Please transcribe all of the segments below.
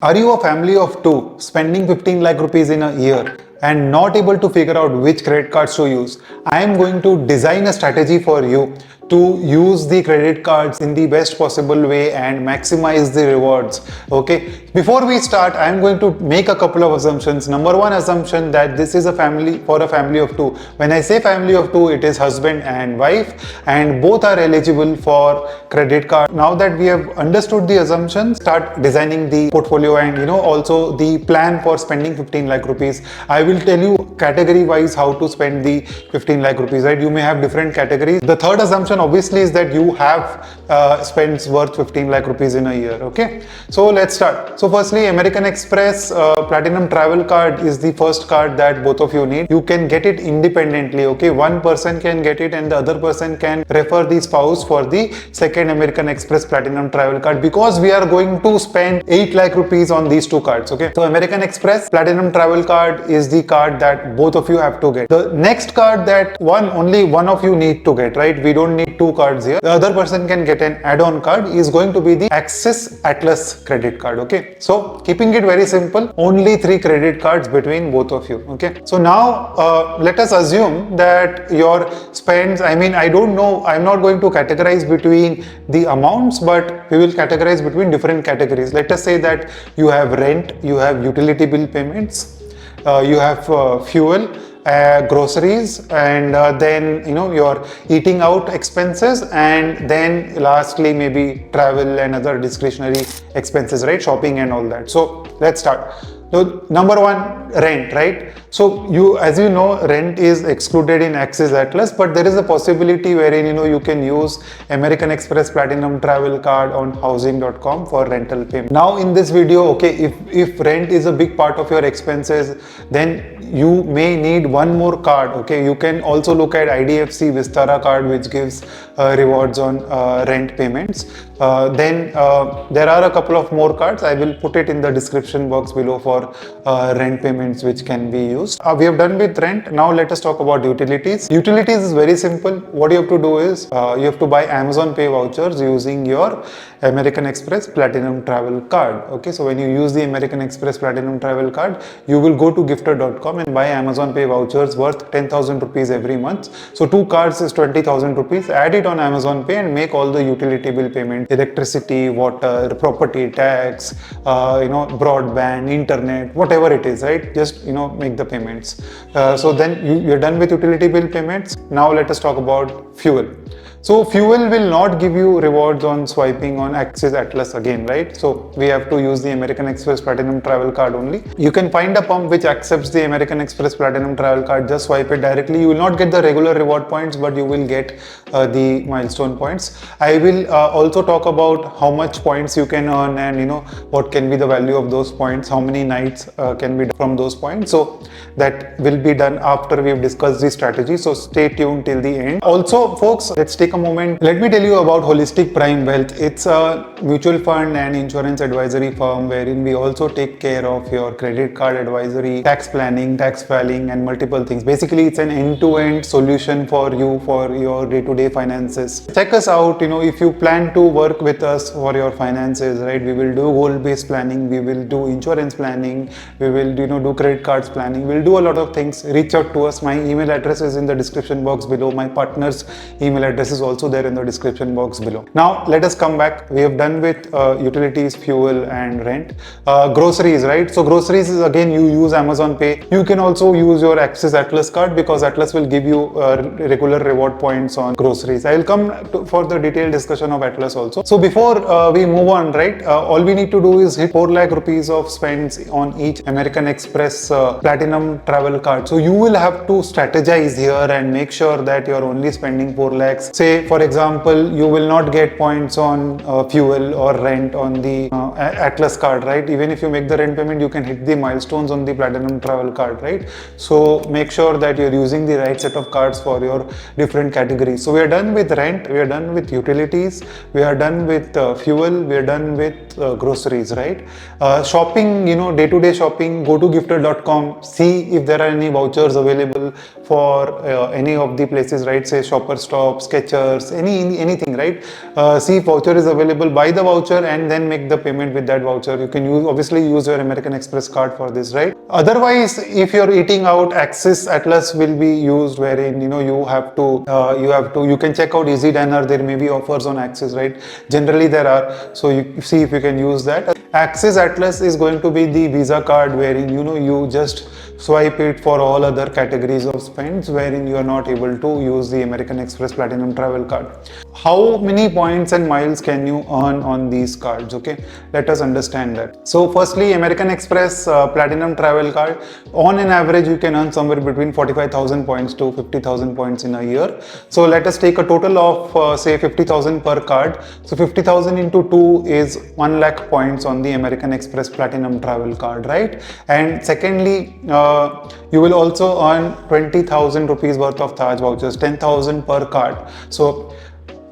Are you a family of two spending 15 lakh rupees in a year and not able to figure out which credit cards to use? I am going to design a strategy for you to use the credit cards in the best possible way and maximize the rewards. Okay, before we start, I am going to make a couple of assumptions. Number one assumption, that this is a family of two. When I say family of two, it is husband and wife, and both are eligible for credit card. Now that we have understood the assumptions, start designing the portfolio and also the plan for spending 15 lakh rupees. I will tell you category wise how to spend the 15 lakh rupees, right? You may have different categories. The third assumption obviously is that you have spends worth 15 lakh rupees in a year. Okay, so let's start. So firstly, American Express Platinum Travel Card is the first card that both of you need. You can get it independently. Okay, one person can get it and the other person can refer the spouse for the second American Express Platinum Travel Card, because we are going to spend 8 lakh rupees on these two cards. Okay, so American Express Platinum Travel Card is the card that both of you have to get. The next card that only one of you need to get, right? We don't need two cards here. The other person can get an add-on card, is going to be the Axis Atlas credit card. Okay, so keeping it very simple, only 3 credit cards between both of you. Okay, so now let us assume that your spends, I don't know, I'm not going to categorize between the amounts, but we will categorize between different categories. Let us say that you have rent, you have utility bill payments, you have fuel, groceries, and then your eating out expenses, and then lastly maybe travel and other discretionary expenses, right? Shopping and all that. So let's start. So number one, rent, right? So as you know, rent is excluded in Axis Atlas, but there is a possibility wherein you can use American Express Platinum Travel Card on housing.com for rental payment. Now in this video, okay, if rent is a big part of your expenses, then you may need one more card. Okay, you can also look at IDFC Vistara card, which gives rewards on rent payments. Then there are a couple of more cards. I will put it in the description box below for rent payments which can be used. We have done with rent. Now let us talk about utilities. Utilities is very simple. What you have to do is you have to buy Amazon Pay vouchers using your American Express Platinum Travel Card. Okay, so when you use the American Express Platinum Travel Card, you will go to gifted.com and buy Amazon Pay vouchers worth 10,000 rupees every month. So 2 cards is 20,000 rupees. Add it on Amazon Pay and make all the utility bill payments: electricity, water, property tax, broadband, internet, whatever it is, right? Just make the payments. So then you're done with utility bill payments. Now let us talk about fuel. So fuel will not give you rewards on swiping on Axis Atlas again, right? So we have to use the American Express Platinum Travel Card only. You can find a pump which accepts the American Express Platinum Travel Card. Just swipe it directly. You will not get the regular reward points, but you will get the milestone points. I will also talk about how much points you can earn and what can be the value of those points, how many nights can be done from those points. So that will be done after we've discussed the strategy. So stay tuned till the end. Also, folks, let's take a moment. Let me tell you about Holistic Prime Wealth. It's a mutual fund and insurance advisory firm wherein we also take care of your credit card advisory, tax planning, tax filing, and multiple things. Basically, it's an end-to-end solution for you for your day-to-day finances. Check us out. If you plan to work with us for your finances, right? We will do goal-based planning. We will do insurance planning. We will do credit cards planning. We'll do a lot of things. Reach out to us. My email address is in the description box below. My partner's email address is also there in the description box below. Now let us come back. We have done with utilities, fuel, and rent. Groceries, right? So groceries is, again, you use Amazon Pay. You can also use your Axis Atlas card, because Atlas will give you regular reward points on groceries. I will come for the detailed discussion of Atlas also. So before we move on, right, all we need to do is hit 4 lakh rupees of spends on each American Express Platinum Travel Card. So you will have to strategize here and make sure that you're only spending 4 lakhs. Say, for example, you will not get points on fuel or rent on the Atlas card, right? Even if you make the rent payment, you can hit the milestones on the Platinum Travel Card, right? So make sure that you're using the right set of cards for your different categories. So we are done with rent, we are done with utilities, we are done with fuel, we are done with groceries, right? Shopping, day-to-day shopping, go to gifted.com, see if there are any vouchers available for any of the places, right? Say Shopper Stop, Skechers, vouchers, anything, right? See if voucher is available, buy the voucher and then make the payment with that voucher. You can obviously use your American Express card for this, right? Otherwise, if you're eating out, Axis Atlas will be used, wherein you can check out Easy Diner. There may be offers on Axis, right? Generally there are, so you see if you can use that. Axis Atlas is going to be the Visa card, wherein you just swipe it for all other categories of spends, wherein you are not able to use the American Express Platinum Travel Card. How many points and miles can you earn on these cards? Okay, let us understand that. So firstly, American Express Platinum Travel Card, on an average you can earn somewhere between 45,000 points to 50,000 points in a year. So let us take a total of say 50,000 per card. So 50,000 into 2 is 1 lakh points on the American Express Platinum Travel Card, right? And secondly, you will also earn 20,000 rupees worth of Taj vouchers, 10,000 per card. So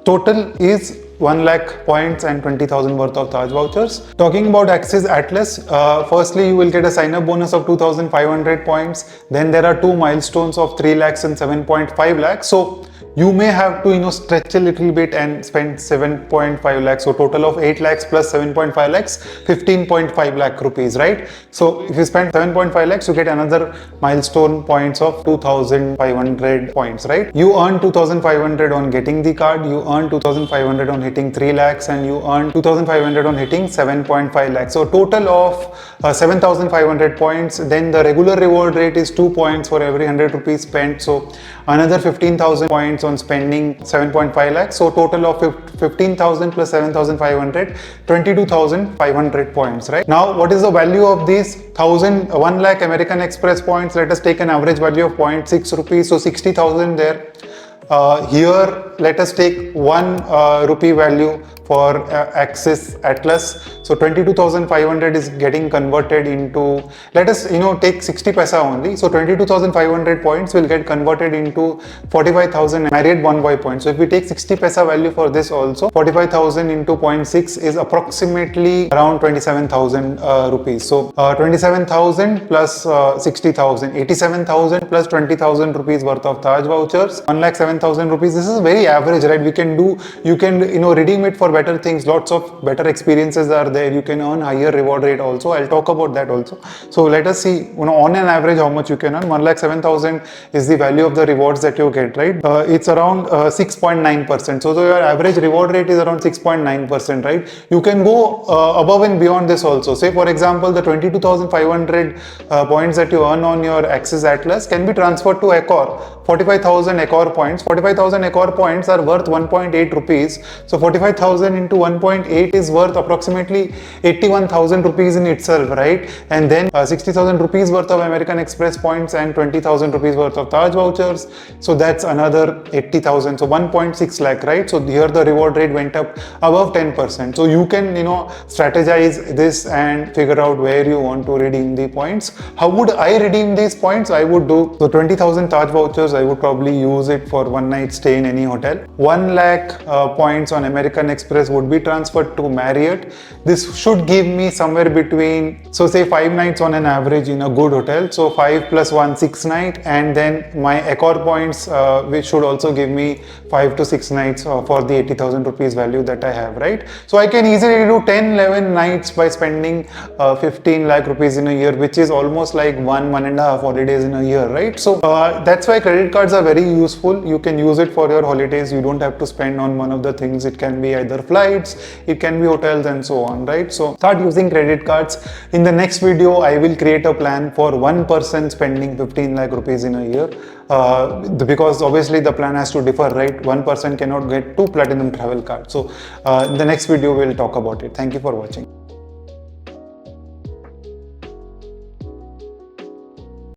total is 1 lakh points and 20,000 worth of Taj vouchers. Talking about Axis Atlas, firstly you will get a sign-up bonus of 2,500 points. Then there are 2 milestones of 3 lakhs and 7.5 lakhs. So you may have to stretch a little bit and spend 7.5 lakhs. So total of 8 lakhs plus 7.5 lakhs, 15.5 lakh rupees, right? So if you spend 7.5 lakhs, you get another milestone points of 2,500 points, right? You earn 2,500 on getting the card, you earn 2,500 on hitting 3 lakhs, and you earn 2,500 on hitting 7.5 lakhs. So total of 7,500 points. Then the regular reward rate is 2 points for every 100 rupees spent. So another 15,000 points on spending 7.5 lakhs. So total of 15,000 plus 7,500, 22,500 points, right? Now, what is the value of these 1 lakh American Express points? Let us take an average value of 0.6 rupees. So 60,000 there. Here, let us take 1 rupee value for Axis Atlas. So 22,500 is getting converted into, let us take 60 paisa only. So 22,500 points will get converted into 45,000 Marriott Bonvoy points. So if we take 60 paisa value for this also, 45,000 into 0.6 is approximately around 27,000 rupees. So 27,000 plus 60,000, 87,000 plus 20,000 rupees worth of Taj vouchers, 1,07,000 rupees. This is very average, right? You can redeem it for better things. Lots of better experiences are there. You can earn higher reward rate also. I'll talk about that also. So let us see, on an average how much you can earn. 1,07,000 is the value of the rewards that you get, right? It's around 6.9%. So your average reward rate is around 6.9%, right? You can go above and beyond this also. Say for example, the 22,500 points that you earn on your Axis Atlas can be transferred to Accor. 45,000 Accor points. 45,000 Accor points are worth 1.8 rupees. So 45,000 into 1.8 is worth approximately 81,000 rupees in itself, right? And then 60,000 rupees worth of American Express points and 20,000 rupees worth of Taj vouchers. So that's another 80,000. So 1.6 lakh, right? So here the reward rate went up above 10%. So you can, strategize this and figure out where you want to redeem the points. How would I redeem these points? I would do, so 20,000 Taj vouchers, I would probably use it for one night stay in any hotel. 1 lakh points on American Express would be transferred to Marriott. This should give me somewhere between, so say 5 nights on an average in a good hotel. So 5 plus 1, 6 nights, and then my Accor points, which should also give me 5 to 6 nights for the 80,000 rupees value that I have, right? So I can easily do 10, 11 nights by spending 15 lakh rupees in a year, which is almost like 1.5 holidays in a year, right? So that's why credit cards are very useful. You can use it for your holidays. You don't have to spend on one of the things. It can be either flights, it can be hotels and so on, right? So start using credit cards. In the next video, I will create a plan for one person spending 15 lakh rupees in a year. Because obviously the plan has to differ, right? One person cannot get 2 platinum travel cards. So in the next video, we'll talk about it. Thank you for watching.